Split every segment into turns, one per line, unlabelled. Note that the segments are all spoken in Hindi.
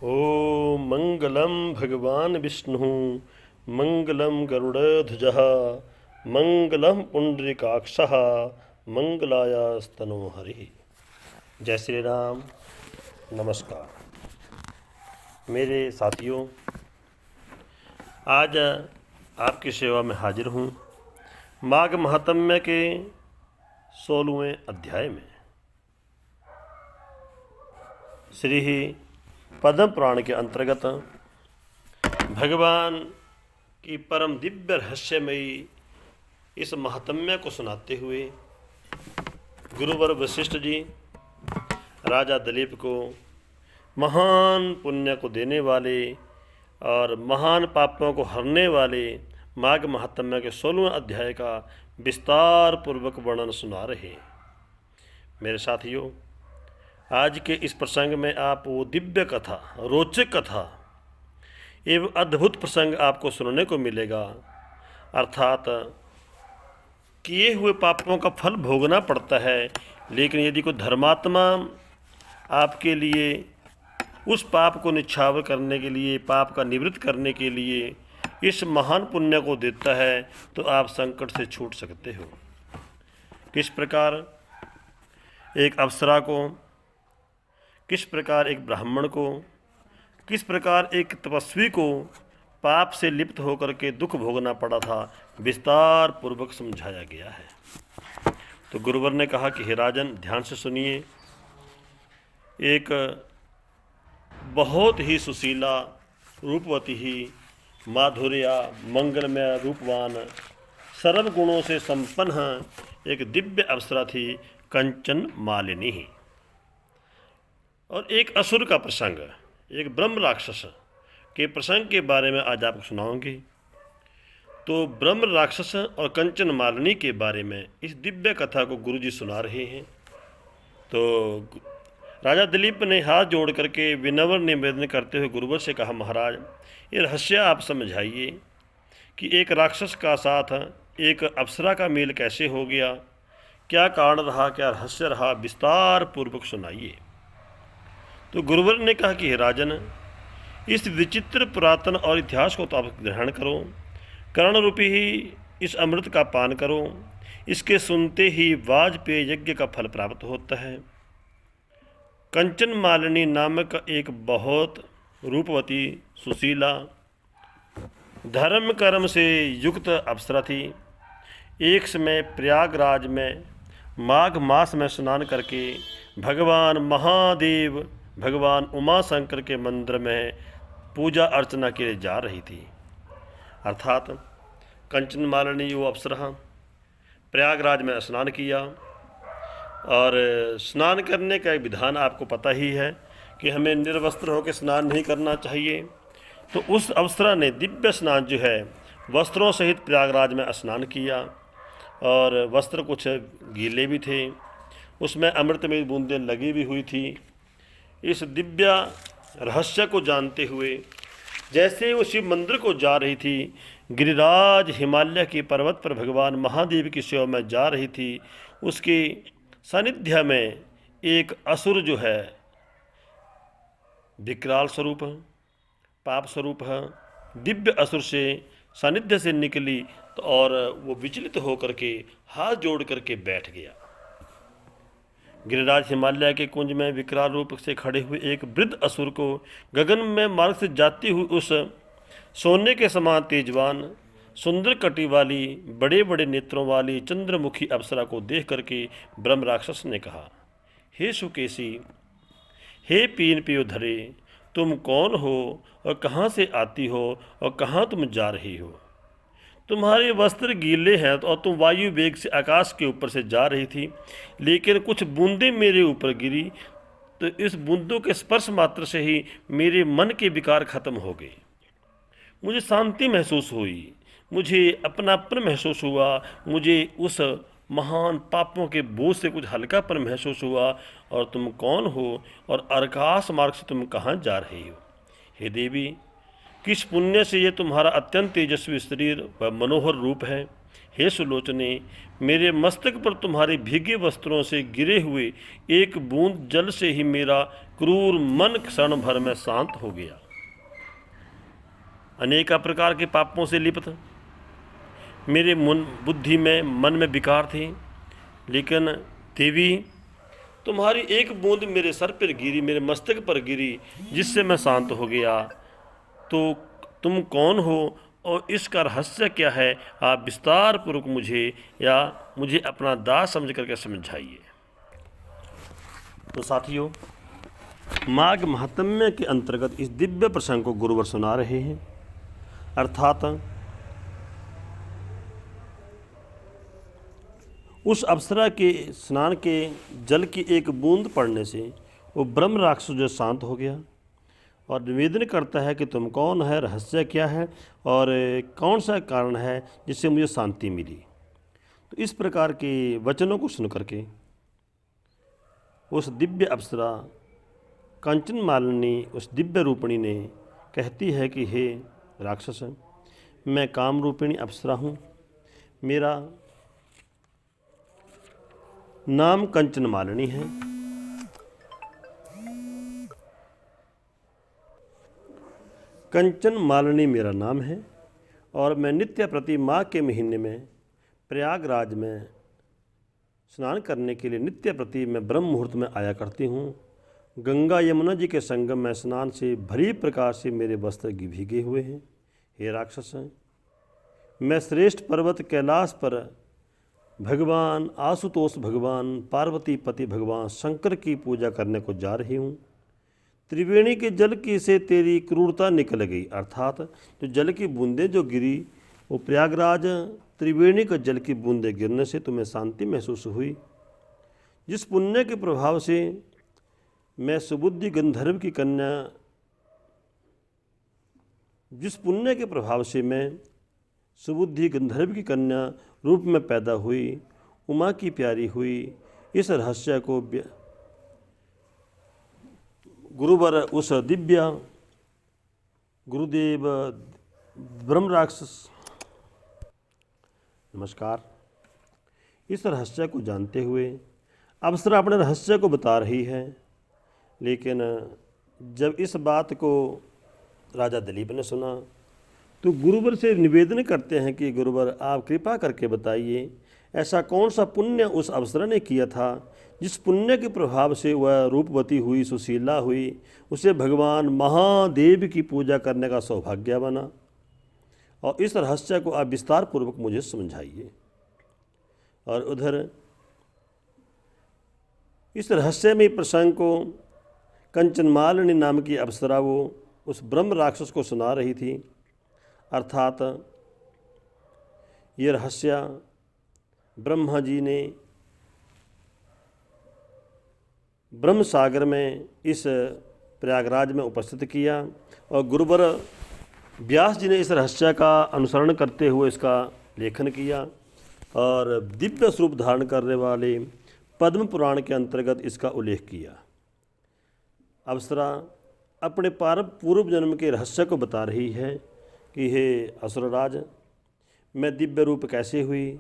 ओम मंगलम भगवान विष्णु मंगलम गरुड़ध्वजः मंगलम पुंडरीकाक्षः मंगलायास्तनो हरि। जय श्री राम। नमस्कार मेरे साथियों, आज आपकी सेवा में हाजिर हूँ माघ महात्म्य के 16वें अध्याय में। श्री पद्म पुराण के अंतर्गत भगवान की परम दिव्य रहस्यमयी इस महात्म्य को सुनाते हुए गुरुवर वशिष्ठ जी राजा दिलीप को महान पुण्य को देने वाले और महान पापों को हरने वाले माघ महात्म्य के 16वें अध्याय का विस्तार पूर्वक वर्णन सुना रहे हैं। मेरे साथियों, आज के इस प्रसंग में आप वो दिव्य कथा, रोचक कथा एवं अद्भुत प्रसंग आपको सुनने को मिलेगा। अर्थात किए हुए पापों का फल भोगना पड़ता है, लेकिन यदि कोई धर्मात्मा आपके लिए उस पाप को निछावर करने के लिए, पाप का निवृत्त करने के लिए इस महान पुण्य को देता है तो आप संकट से छूट सकते हो। किस प्रकार एक अप्सरा को, किस प्रकार एक ब्राह्मण को, किस प्रकार एक तपस्वी को पाप से लिप्त होकर के दुख भोगना पड़ा था, विस्तार पूर्वक समझाया गया है। तो गुरुवर ने कहा कि हे राजन, ध्यान से सुनिए। एक बहुत ही सुशीला, रूपवती ही, माधुर्या, मंगलमय, रूपवान, सर्व गुणों से संपन्न एक दिव्य अप्सरा थी कंचन मालिनी। और एक असुर का प्रसंग, एक ब्रह्म राक्षस के प्रसंग के बारे में आज आपको सुनाऊंगी। तो ब्रह्म राक्षस और कंचन मालिनी के बारे में इस दिव्य कथा को गुरुजी सुना रहे हैं। तो राजा दिलीप ने हाथ जोड़ करके विनम्र निवेदन करते हुए गुरुवर से कहा, महाराज, ये रहस्य आप समझाइए कि एक राक्षस का साथ एक अप्सरा का मेल कैसे हो गया, क्या कारण रहा, क्या रहस्य रहा, विस्तार पूर्वक सुनाइए। तो गुरुवर ने कहा कि हे राजन, इस विचित्र पुरातन और इतिहास को तो आप ग्रहण करो, कर्ण रूपी ही इस अमृत का पान करो, इसके सुनते ही वाजपेय यज्ञ का फल प्राप्त होता है। कंचन मालिनी नामक एक बहुत रूपवती, सुशीला, धर्म कर्म से युक्त अप्सरा थी। एक समय प्रयागराज में माघ मास में स्नान करके भगवान महादेव, भगवान उमा शंकर के मंदिर में पूजा अर्चना के लिए जा रही थी। अर्थात कंचन मालिनी वो अप्सरा प्रयागराज में स्नान किया। और स्नान करने का एक विधान आपको पता ही है कि हमें निर्वस्त्र होकर स्नान नहीं करना चाहिए। तो उस अप्सरा ने दिव्य स्नान जो है वस्त्रों सहित प्रयागराज में स्नान किया, और वस्त्र कुछ गीले भी थे, उसमें अमृत में बूंदें लगी भी हुई थी। इस दिव्य रहस्य को जानते हुए जैसे वो शिव मंदिर को जा रही थी, गिरिराज हिमालय के पर्वत पर भगवान महादेव की सेवा में जा रही थी, उसके सानिध्य में एक असुर जो है, विकराल स्वरूप, पाप स्वरूप है, दिव्य असुर से सानिध्य से निकली और वो विचलित होकर के हाथ जोड़ करके बैठ गया। गिरिराज हिमालय के कुंज में विकराल रूप से खड़े हुए एक वृद्ध असुर को गगन में मार्ग से जाती हुई उस सोने के समान तेजवान, सुंदर कटी वाली, बड़े बड़े नेत्रों वाली चंद्रमुखी अप्सरा को देख करके ब्रह्म राक्षस ने कहा, हे सुकेशी, हे पीन पियोधरे, तुम कौन हो और कहाँ से आती हो और कहाँ तुम जा रही हो? तुम्हारे वस्त्र गीले हैं और तुम वायु वेग से आकाश के ऊपर से जा रही थी, लेकिन कुछ बूंदें मेरे ऊपर गिरी, तो इस बूंदों के स्पर्श मात्र से ही मेरे मन के विकार खत्म हो गए। मुझे शांति महसूस हुई, मुझे अपनापन महसूस हुआ, मुझे उस महान पापों के बोझ से कुछ हल्कापन महसूस हुआ। और तुम कौन हो और आकाश मार्ग से तुम कहाँ जा रही हो? हे देवी, किस पुण्य से ये तुम्हारा अत्यंत तेजस्वी शरीर व मनोहर रूप है? हे सुलोचने, मेरे मस्तक पर तुम्हारे भीगे वस्त्रों से गिरे हुए एक बूंद जल से ही मेरा क्रूर मन क्षण भर में शांत हो गया। अनेक प्रकार के पापों से लिप्त मेरे बुद्धि में मन में विकार थे, लेकिन देवी तुम्हारी एक बूंद मेरे सर पर गिरी, मेरे मस्तक पर गिरी, जिससे मैं शांत हो गया। तो तुम कौन हो और इसका रहस्य क्या है? आप विस्तार पूर्वक मुझे अपना दास समझ करके समझाइए। तो साथियों, माघ महात्म्य के अंतर्गत इस दिव्य प्रसंग को गुरुवर सुना रहे हैं। अर्थात उस अप्सरा के स्नान के जल की एक बूंद पड़ने से वो ब्रह्म राक्षस जो शांत हो गया और निवेदन करता है कि तुम कौन है, रहस्य क्या है और कौन सा कारण है जिससे मुझे शांति मिली। तो इस प्रकार के वचनों को सुन करके उस दिव्य अप्सरा कंचन मालिनी, उस दिव्य रूपिणी ने कहती है कि हे राक्षस, मैं काम रूपिणी अप्सरा हूँ, मेरा नाम कंचन मालिनी है। कंचन मालिनी मेरा नाम है और मैं नित्य प्रति माघ के महीने में प्रयागराज में स्नान करने के लिए नित्य प्रति मैं ब्रह्म मुहूर्त में आया करती हूँ। गंगा यमुना जी के संगम में स्नान से भली प्रकार से मेरे वस्त्र भीगे हुए हैं। हे राक्षस, मैं श्रेष्ठ पर्वत कैलाश पर भगवान आशुतोष, भगवान पार्वती पति, भगवान शंकर की पूजा करने को जा रही हूँ। त्रिवेणी के जल की से तेरी क्रूरता निकल गई, अर्थात जो जल की बूंदें जो गिरी वो प्रयागराज त्रिवेणी के जल की बूंदें गिरने से तुम्हें शांति महसूस हुई। जिस पुण्य के प्रभाव से मैं सुबुद्धि गंधर्व की कन्या जिस पुण्य के प्रभाव से मैं सुबुद्धि गंधर्व की कन्या रूप में पैदा हुई, उमा की प्यारी हुई, इस रहस्य को गुरुवर उस दिव्य गुरुदेव ब्रह्म राक्षस नमस्कार, इस रहस्य को जानते हुए अप्सरा अपने रहस्य को बता रही है। लेकिन जब इस बात को राजा दिलीप ने सुना तो गुरुवर से निवेदन करते हैं कि गुरुवर, आप कृपा करके बताइए ऐसा कौन सा पुण्य उस अप्सरा ने किया था जिस पुण्य के प्रभाव से वह रूपवती हुई, सुशीला हुई, उसे भगवान महादेव की पूजा करने का सौभाग्य बना। और इस रहस्य को आप विस्तार पूर्वक मुझे समझाइए। और उधर इस रहस्यमय प्रसंग को कंचन मालिनी नाम की अप्सरा वो उस ब्रह्म राक्षस को सुना रही थी। अर्थात ये रहस्य ब्रह्मा जी ने ब्रह्म सागर में इस प्रयागराज में उपस्थित किया और गुरुवर व्यास जी ने इस रहस्य का अनुसरण करते हुए इसका लेखन किया और दिव्य स्वरूप धारण करने वाले पद्म पुराण के अंतर्गत इसका उल्लेख किया। अप्सरा अपने पूर्व जन्म के रहस्य को बता रही है कि हे असुरराज, मैं दिव्य रूप कैसे हुई,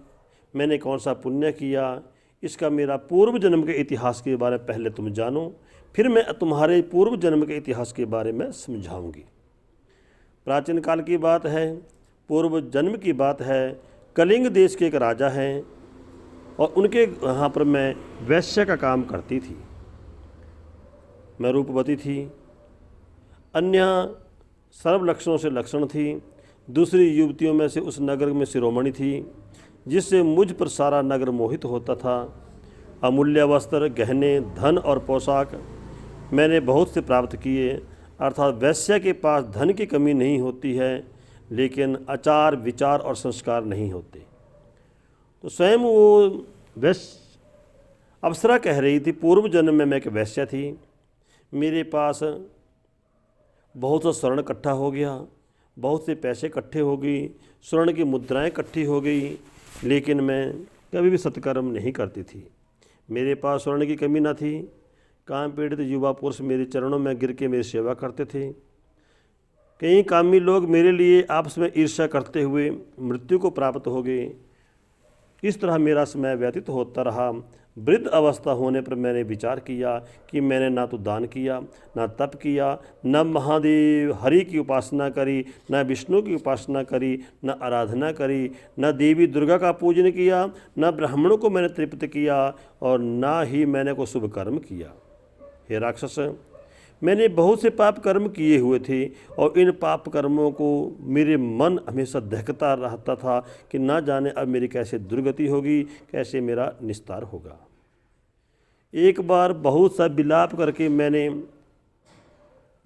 मैंने कौन सा पुण्य किया, इसका मेरा पूर्व जन्म के इतिहास के बारे में पहले तुम जानो, फिर मैं तुम्हारे पूर्व जन्म के इतिहास के बारे में समझाऊंगी। प्राचीन काल की बात है, पूर्व जन्म की बात है। कलिंग देश के एक राजा हैं और उनके यहाँ पर मैं वैश्य का काम करती थी। मैं रूपवती थी, अन्य सर्व लक्षणों से लक्षण थी। दूसरी युवतियों में से उस नगर में शिरोमणि थी जिससे मुझ पर सारा नगर मोहित होता था। अमूल्य वस्त्र, गहने, धन और पोशाक मैंने बहुत से प्राप्त किए। अर्थात वैश्य के पास धन की कमी नहीं होती है, लेकिन आचार, विचार और संस्कार नहीं होते। तो स्वयं वो अप्सरा कह रही थी, पूर्व जन्म में मैं एक वैश्य थी, मेरे पास बहुत सा स्वर्ण इकट्ठा हो गया, बहुत से पैसे इकट्ठे हो गई, स्वर्ण की मुद्राएं इकट्ठी हो गई, लेकिन मैं कभी भी सत्कर्म नहीं करती थी। मेरे पास स्वर्ण की कमी न थी। काम पीड़ित युवा पुरुष मेरे चरणों में गिर के मेरी सेवा करते थे। कई कामी लोग मेरे लिए आपस में ईर्ष्या करते हुए मृत्यु को प्राप्त हो गए। इस तरह मेरा समय व्यतीत होता रहा। वृद्ध अवस्था होने पर मैंने विचार किया कि मैंने ना तो दान किया, ना तप किया, न महादेव हरि की उपासना करी, न विष्णु की उपासना करी, न आराधना करी, न देवी दुर्गा का पूजन किया, न ब्राह्मणों को मैंने तृप्त किया, और ना ही मैंने कोई शुभ कर्म किया। हे राक्षस, मैंने बहुत से पाप कर्म किए हुए थे, और इन पाप कर्मों को मेरे मन हमेशा दहकता रहता था कि ना जाने अब मेरी कैसे दुर्गति होगी, कैसे मेरा निस्तार होगा। एक बार बहुत सा विलाप करके मैंने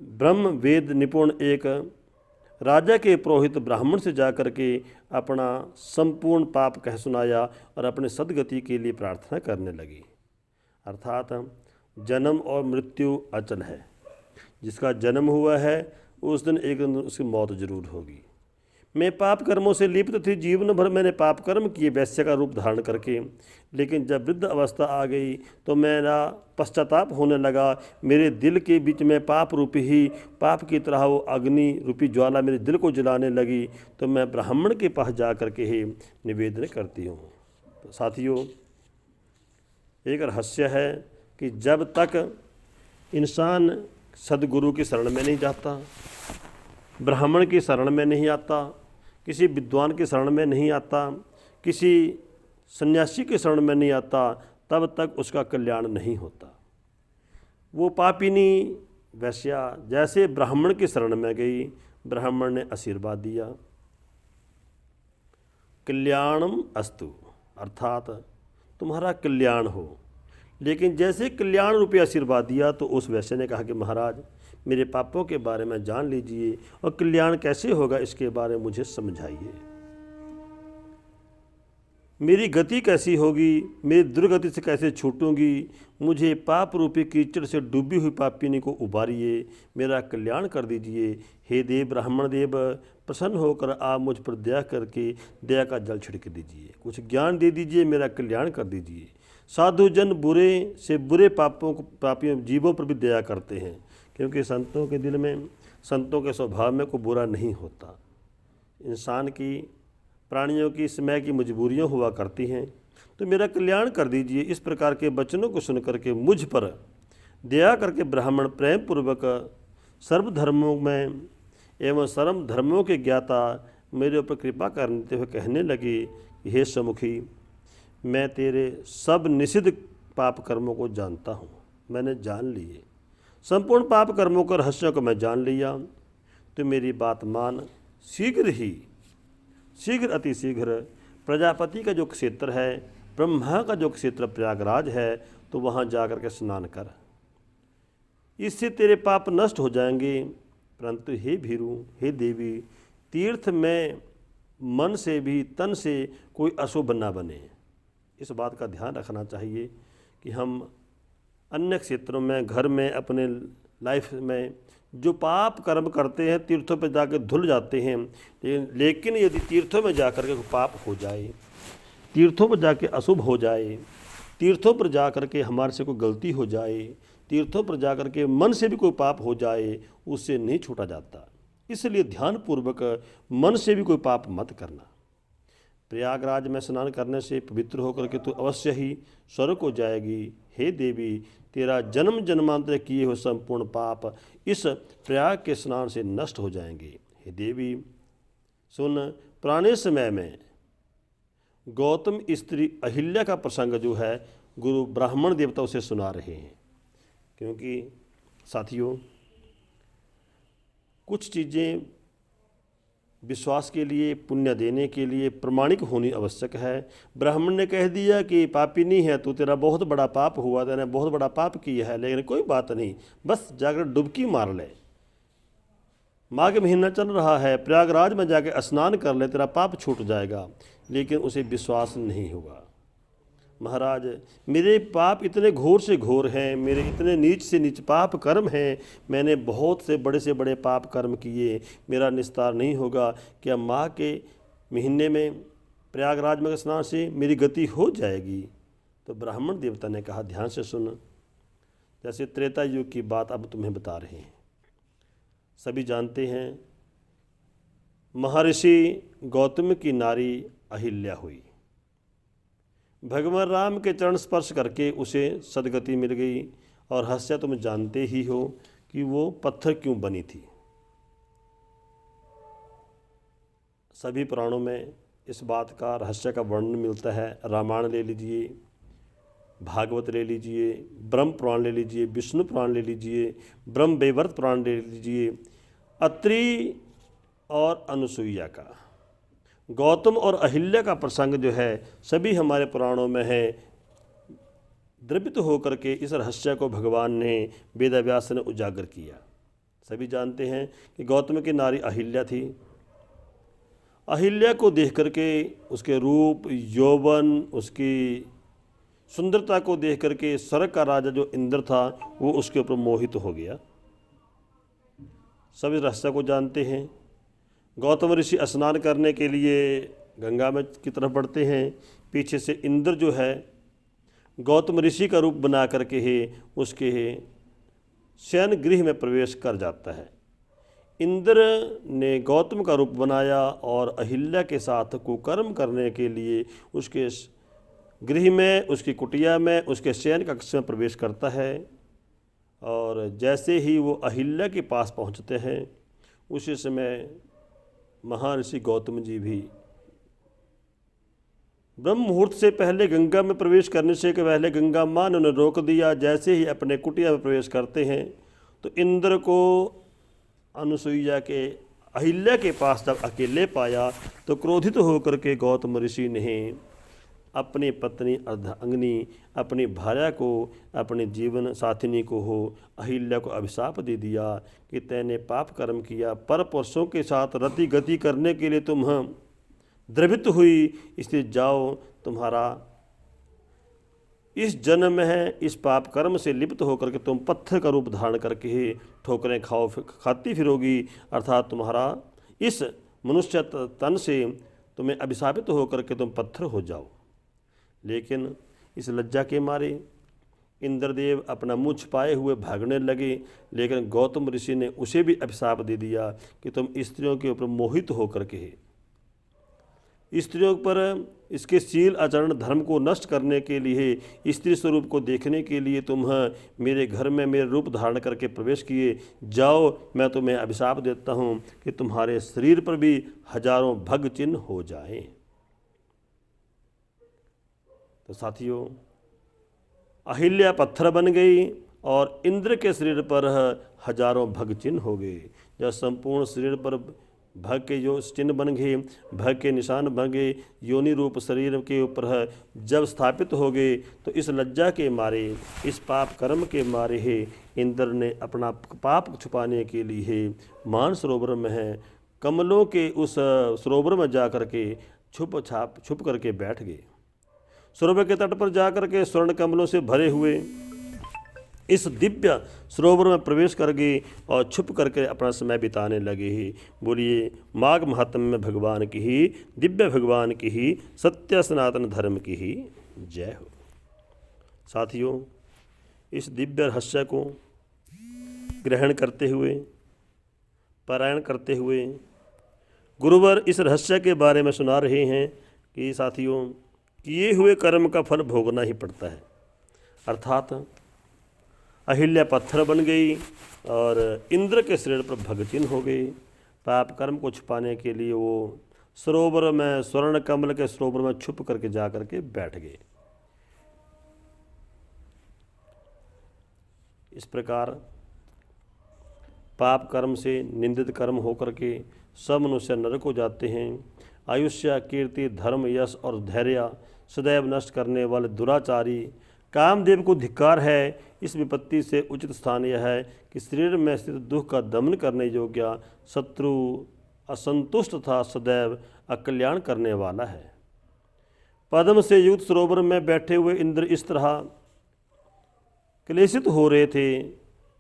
ब्रह्म वेद निपुण एक राजा के पुरोहित ब्राह्मण से जाकर के अपना संपूर्ण पाप कह सुनाया और अपने सद्गति के लिए प्रार्थना करने लगी। अर्थात जन्म और मृत्यु अचल है। जिसका जन्म हुआ है उस दिन एक दिन उसकी मौत जरूर होगी। मैं पाप कर्मों से लिप्त थी, जीवन भर मैंने पाप कर्म किए वैश्य का रूप धारण करके, लेकिन जब वृद्ध अवस्था आ गई तो मेरा पश्चाताप होने लगा। मेरे दिल के बीच में पाप रूपी ही पाप की तरह वो अग्नि रूपी ज्वाला मेरे दिल को जलाने लगी। तो मैं ब्राह्मण के पास जा कर के ही निवेदन करती हूँ। तो साथियों, एक रहस्य है कि जब तक इंसान सदगुरु की शरण में नहीं जाता, ब्राह्मण की शरण में नहीं आता, किसी विद्वान की शरण में नहीं आता, किसी सन्यासी की शरण में नहीं आता, तब तक उसका कल्याण नहीं होता। वो पापिनी वैश्या जैसे ब्राह्मण की शरण में गई, ब्राह्मण ने आशीर्वाद दिया, कल्याणम अस्तु, अर्थात तुम्हारा कल्याण हो। लेकिन जैसे कल्याण रूपी आशीर्वाद दिया तो उस वैश्य ने कहा कि महाराज, मेरे पापों के बारे में जान लीजिए और कल्याण कैसे होगा इसके बारे में मुझे समझाइए। मेरी गति कैसी होगी, मेरी दुर्गति से कैसे छूटूंगी, मुझे पाप रूपी कीचड़ से डूबी हुई पापिनी को उबारिए, मेरा कल्याण कर दीजिए। हे देव ब्राह्मण देव, प्रसन्न होकर आप मुझ पर दया करके दया का जल छिड़क दीजिए, कुछ ज्ञान दे दीजिए, मेरा कल्याण कर दीजिए। साधु जन बुरे से बुरे पापियों जीवों पर भी दया करते हैं, क्योंकि संतों के दिल में, संतों के स्वभाव में कोई बुरा नहीं होता। इंसान की, प्राणियों की समय की मजबूरियां हुआ करती हैं, तो मेरा कल्याण कर दीजिए। इस प्रकार के वचनों को सुन करके मुझ पर दया करके ब्राह्मण प्रेम पूर्वक सर्वधर्मों में एवं सर्व धर्मों के ज्ञाता मेरे ऊपर कृपा करते हुए कहने लगे, हे समुखी, मैं तेरे सब निषिद्ध पाप कर्मों को जानता हूँ, मैंने जान लिए, संपूर्ण पाप कर्मों के रहस्यों को मैं जान लिया। तो मेरी बात मान, शीघ्र अति शीघ्र प्रजापति का जो क्षेत्र है, ब्रह्मा का जो क्षेत्र प्रयागराज है, तो वहाँ जाकर के स्नान कर, इससे तेरे पाप नष्ट हो जाएंगे। परंतु हे भीरू, हे देवी, तीर्थ में मन से भी तन से कोई अशुभ न बने। इस बात का ध्यान रखना चाहिए कि हम अन्य क्षेत्रों में, घर में, अपने लाइफ में जो पाप कर्म करते हैं तीर्थों पर जाकर धुल जाते हैं। लेकिन यदि तीर्थों में जाकर के पाप हो जाए, तीर्थों पर जाके अशुभ हो जाए, तीर्थों पर जाकर के हमारे से कोई गलती हो जाए, तीर्थों पर जाकर के मन से भी कोई पाप हो जाए, उससे नहीं छूटा जाता। इसलिए ध्यानपूर्वक मन से भी कोई पाप मत करना। प्रयागराज में स्नान करने से पवित्र होकर के तू अवश्य ही स्वर्ग को जाएगी। हे देवी, तेरा जन्म जन्मांतर किए हुए संपूर्ण पाप इस प्रयाग के स्नान से नष्ट हो जाएंगे। हे देवी सुन, पुराने समय में गौतम स्त्री अहिल्या का प्रसंग जो है गुरु ब्राह्मण देवता उसे सुना रहे हैं। क्योंकि साथियों, कुछ चीज़ें विश्वास के लिए, पुण्य देने के लिए प्रमाणिक होनी आवश्यक है। ब्राह्मण ने कह दिया कि पापिनी है तू, तेरा बहुत बड़ा पाप हुआ, तेने बहुत बड़ा पाप किया है, लेकिन कोई बात नहीं, बस जाकर डुबकी मार ले, माघ महीना चल रहा है, प्रयागराज में जाकर स्नान कर ले, तेरा पाप छूट जाएगा। लेकिन उसे विश्वास नहीं हुआ। महाराज, मेरे पाप इतने घोर से घोर हैं, मेरे इतने नीच से नीच पाप कर्म हैं, मैंने बहुत से बड़े पाप कर्म किए, मेरा निस्तार नहीं होगा। क्या माह के महीने में प्रयागराज में स्नान से मेरी गति हो जाएगी? तो ब्राह्मण देवता ने कहा, ध्यान से सुन, जैसे त्रेता युग की बात अब तुम्हें बता रहे हैं। सभी जानते हैं महर्षि गौतम की नारी अहिल्या हुई। भगवान राम के चरण स्पर्श करके उसे सदगति मिल गई। और हस्या तुम जानते ही हो कि वो पत्थर क्यों बनी थी। सभी पुराणों में इस बात का रहस्य का वर्णन मिलता है। रामायण ले लीजिए, भागवत ले लीजिए, ब्रह्म पुराण ले लीजिए, विष्णु पुराण ले लीजिए, ब्रह्म वैवर्त पुराण ले लीजिए, अत्रि और अनुसुईया का, गौतम और अहिल्या का प्रसंग जो है सभी हमारे पुराणों में है। द्रवित होकर के इस रहस्य को भगवान ने वेदव्यास ने उजागर किया। सभी जानते हैं कि गौतम की नारी अहिल्या थी। अहिल्या को देख करके, उसके रूप, यौवन, उसकी सुंदरता को देख करके स्वर्ग का राजा जो इंद्र था वो उसके ऊपर मोहित हो गया। सभी रहस्य को जानते हैं। गौतम ऋषि स्नान करने के लिए गंगा में की तरफ बढ़ते हैं। पीछे से इंद्र जो है गौतम ऋषि का रूप बना करके उसके शयन गृह में प्रवेश कर जाता है। इंद्र ने गौतम का रूप बनाया और अहिल्या के साथ कुकर्म करने के लिए उसके गृह में, उसकी कुटिया में, उसके शयन कक्ष में प्रवेश करता है। और जैसे ही वो अहिल्या के पास पहुंचते हैं उसी समय महर्षि गौतम जी भी ब्रह्म मुहूर्त से पहले गंगा में प्रवेश करने से पहले गंगा माँ ने उन्हें रोक दिया। जैसे ही अपने कुटिया में प्रवेश करते हैं तो इंद्र को अनुसुईया के अहिल्या के पास जब अकेले पाया तो क्रोधित होकर के गौतम ऋषि ने अपनी पत्नी अर्धांगिनी, अपनी भार्या को, अपने जीवन साथिनी को हो अहिल्या को अभिशाप दे दिया कि तैने पाप कर्म किया, पर पुरुषों के साथ रति गति करने के लिए तुम द्रवित हुई, इसलिए जाओ, तुम्हारा इस जन्म में है, इस पाप कर्म से लिप्त होकर के तुम पत्थर का रूप धारण करके ही ठोकरें खाती फिरोगी। अर्थात तुम्हारा इस मनुष्य तन से तुम्हें अभिशापित होकर के तुम पत्थर हो जाओ। लेकिन इस लज्जा के मारे इंद्रदेव अपना मुँह छिपाए हुए भागने लगे। लेकिन गौतम ऋषि ने उसे भी अभिशाप दे दिया कि तुम स्त्रियों के ऊपर मोहित होकर के स्त्रियों पर इसके शील आचरण धर्म को नष्ट करने के लिए, स्त्री स्वरूप को देखने के लिए तुम मेरे घर में मेरे रूप धारण करके प्रवेश किए। जाओ, मैं तुम्हें अभिशाप देता हूँ कि तुम्हारे शरीर पर भी हजारों भग चिन्ह हो जाएं। तो साथियों, अहिल्या पत्थर बन गई और इंद्र के शरीर पर हजारों भग चिन्ह हो गए। जब संपूर्ण शरीर पर भग के जो चिन्ह बन गए, भग के निशान बन गए, योनि रूप शरीर के ऊपर जब स्थापित हो गए तो इस लज्जा के मारे, इस पाप कर्म के मारे इंद्र ने अपना पाप छुपाने के लिए मानसरोवर में कमलों के उस सरोवर में जा कर के छुप करके बैठ गए। सरोवर के तट पर जाकर के स्वर्ण कमलों से भरे हुए इस दिव्य सरोवर में प्रवेश कर गए और छुप करके अपना समय बिताने लगे ही। बोलिए माघ महात्म में भगवान की ही, दिव्य भगवान की ही, सत्य सनातन धर्म की ही जय हो। साथियों, इस दिव्य रहस्य को ग्रहण करते हुए, पारायण करते हुए गुरुवर इस रहस्य के बारे में सुना रहे हैं कि साथियों, किए हुए कर्म का फल भोगना ही पड़ता है। अर्थात अहिल्या पत्थर बन गई और इंद्र के शरीर पर भगचिन्ह हो गई। पाप कर्म को छुपाने के लिए वो सरोवर में, स्वर्ण कमल के सरोवर में छुप करके जा करके बैठ गए। इस प्रकार पाप कर्म से निंदित कर्म होकर के सब मनुष्य नरक हो जाते हैं। आयुष्य, कीर्ति, धर्म, यश और धैर्य सदैव नष्ट करने वाले दुराचारी कामदेव को धिक्कार है। इस विपत्ति से उचित स्थान यह है कि शरीर में स्थित दुख का दमन करने योग्य शत्रु असंतुष्ट था सदैव अकल्याण करने वाला है। पद्म से युक्त सरोवर में बैठे हुए इंद्र इस तरह क्लेशित हो रहे थे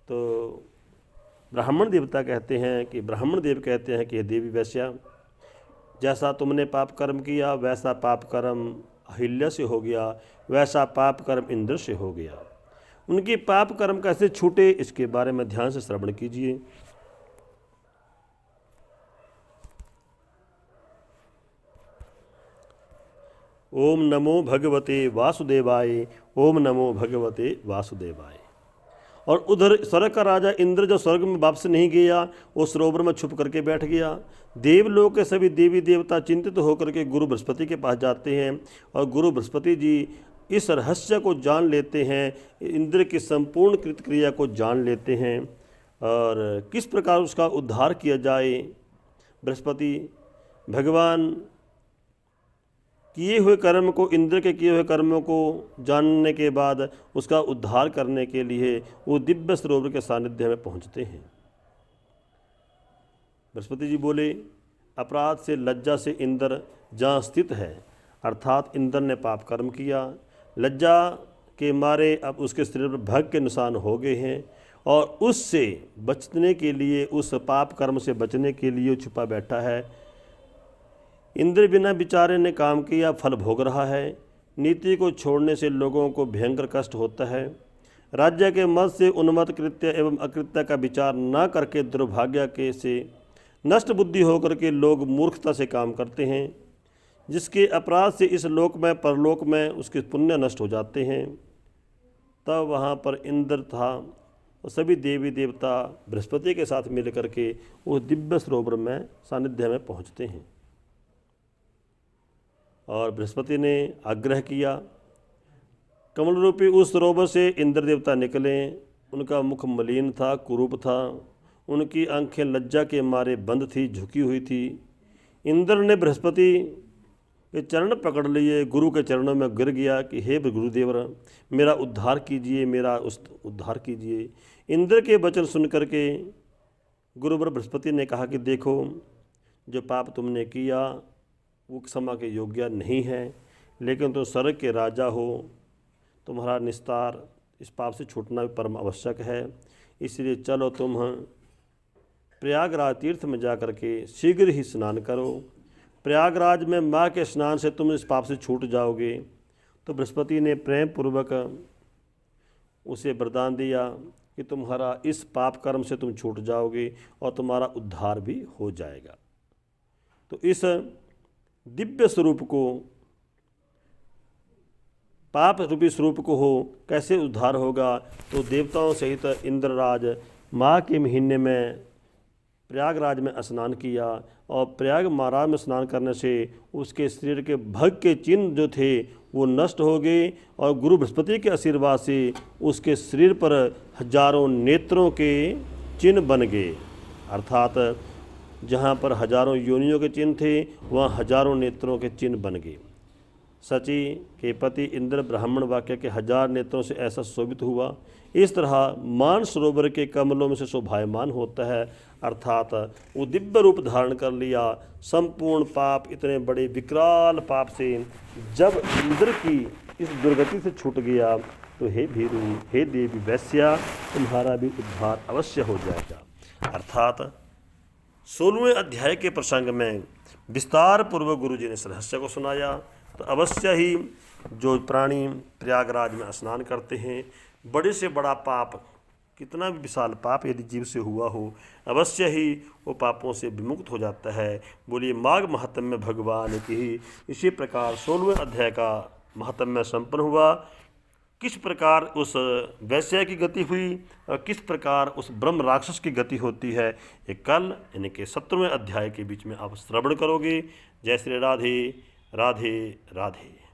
तो ब्राह्मण देवता कहते हैं कि हे देवी वैश्या, जैसा तुमने पाप कर्म किया वैसा पाप कर्म अहिल्या से हो गया, वैसा पाप कर्म इंद्र से हो गया। उनके पाप कर्म कैसे छूटे, इसके बारे में ध्यान से श्रवण कीजिए। ओम नमो भगवते वासुदेवाय, ओम नमो भगवते वासुदेवाय। और उधर स्वर्ग का राजा इंद्र जो स्वर्ग में वापस नहीं गया, वो सरोवर में छुप करके बैठ गया। देवलोक के सभी देवी देवता चिंतित होकर के गुरु बृहस्पति के पास जाते हैं और गुरु बृहस्पति जी इस रहस्य को जान लेते हैं, इंद्र की संपूर्ण कृतक्रिया को जान लेते हैं और किस प्रकार उसका उद्धार किया जाए। बृहस्पति भगवान किए हुए कर्म को, इंद्र के किए हुए कर्मों को जानने के बाद उसका उद्धार करने के लिए वो दिव्य सरोवर के सानिध्य में पहुंचते हैं। बृहस्पति जी बोले, अपराध से लज्जा से इंद्र जहाँ स्थित है, अर्थात इंद्र ने पाप कर्म किया, लज्जा के मारे अब उसके शरीर पर भग के निशान हो गए हैं और उससे बचने के लिए, उस पाप कर्म से बचने के लिए छुपा बैठा है। इंद्र बिना बेचारे ने काम किया, फल भोग रहा है। नीति को छोड़ने से लोगों को भयंकर कष्ट होता है। राज्य के मद से उन्मत्त कृत्य एवं अकृत्य का विचार न करके दुर्भाग्य के से नष्ट बुद्धि होकर के लोग मूर्खता से काम करते हैं, जिसके अपराध से इस लोक में परलोक में उसके पुण्य नष्ट हो जाते हैं। तब वहाँ पर इंद्र था और सभी देवी देवता बृहस्पति के साथ मिल करके उस दिव्य सरोवर में सानिध्य में पहुँचते हैं और बृहस्पति ने आग्रह किया। कमल रूपी उस सरोवर से इंद्र देवता निकले। उनका मुख मलिन था, कुरूप था, उनकी आंखें लज्जा के मारे बंद थी, झुकी हुई थी। इंद्र ने बृहस्पति के चरण पकड़ लिए, गुरु के चरणों में गिर गया कि हे गुरुदेव, मेरा उद्धार कीजिए, मेरा उद्धार कीजिए। इंद्र के वचन सुन करके गुरुवर बृहस्पति ने कहा कि देखो, जो पाप तुमने किया वो क्षमा के योग्य नहीं है, लेकिन तुम स्वर्ग के राजा हो, तुम्हारा निस्तार, इस पाप से छूटना भी परम आवश्यक है। इसलिए चलो तुम प्रयागराज तीर्थ में जा कर के शीघ्र ही स्नान करो। प्रयागराज में माँ के स्नान से तुम इस पाप से छूट जाओगे। तो बृहस्पति ने प्रेम पूर्वक उसे वरदान दिया कि तुम्हारा इस पाप कर्म से तुम छूट जाओगे और तुम्हारा उद्धार भी हो जाएगा। तो इस दिव्य स्वरूप को, पाप रूपी स्वरूप को हो कैसे उद्धार होगा, तो देवताओं सहित इंद्रराज माह के महीने में प्रयागराज में स्नान किया और प्रयाग महाराज में स्नान करने से उसके शरीर के भग के चिन्ह जो थे वो नष्ट हो गए और गुरु बृहस्पति के आशीर्वाद से उसके शरीर पर हजारों नेत्रों के चिन्ह बन गए। अर्थात जहाँ पर हजारों योनियों के चिन्ह थे, वहाँ हजारों नेत्रों के चिन्ह बन गए। सची के पति इंद्र ब्राह्मण वाक्य के 1000 नेत्रों से ऐसा शोभित हुआ। इस तरह मान सरोवर के कमलों में से शोभायमान होता है। अर्थात वो दिव्य रूप धारण कर लिया। संपूर्ण पाप, इतने बड़े विकराल पाप से जब इंद्र की इस दुर्गति से छूट गया, तो हे भीरू, हे देवी वैश्या, तुम्हारा भी उद्धार अवश्य हो जाएगा। अर्थात 16वें अध्याय के प्रसंग में विस्तार पूर्वक गुरु जी ने इस रहस्य को सुनाया। तो अवश्य ही जो प्राणी प्रयागराज में स्नान करते हैं, बड़े से बड़ा पाप, कितना भी विशाल पाप यदि जीव से हुआ हो, अवश्य ही वो पापों से विमुक्त हो जाता है। बोलिए माघ महात्म्य भगवान की। इसी प्रकार 16वें अध्याय का महात्म्य संपन्न हुआ। किस प्रकार उस वैश्य की गति हुई और किस प्रकार उस ब्रह्म राक्षस की गति होती है, ये कल यानी कि 17वें अध्याय के बीच में आप श्रवण करोगे। जय श्री राधे राधे राधे।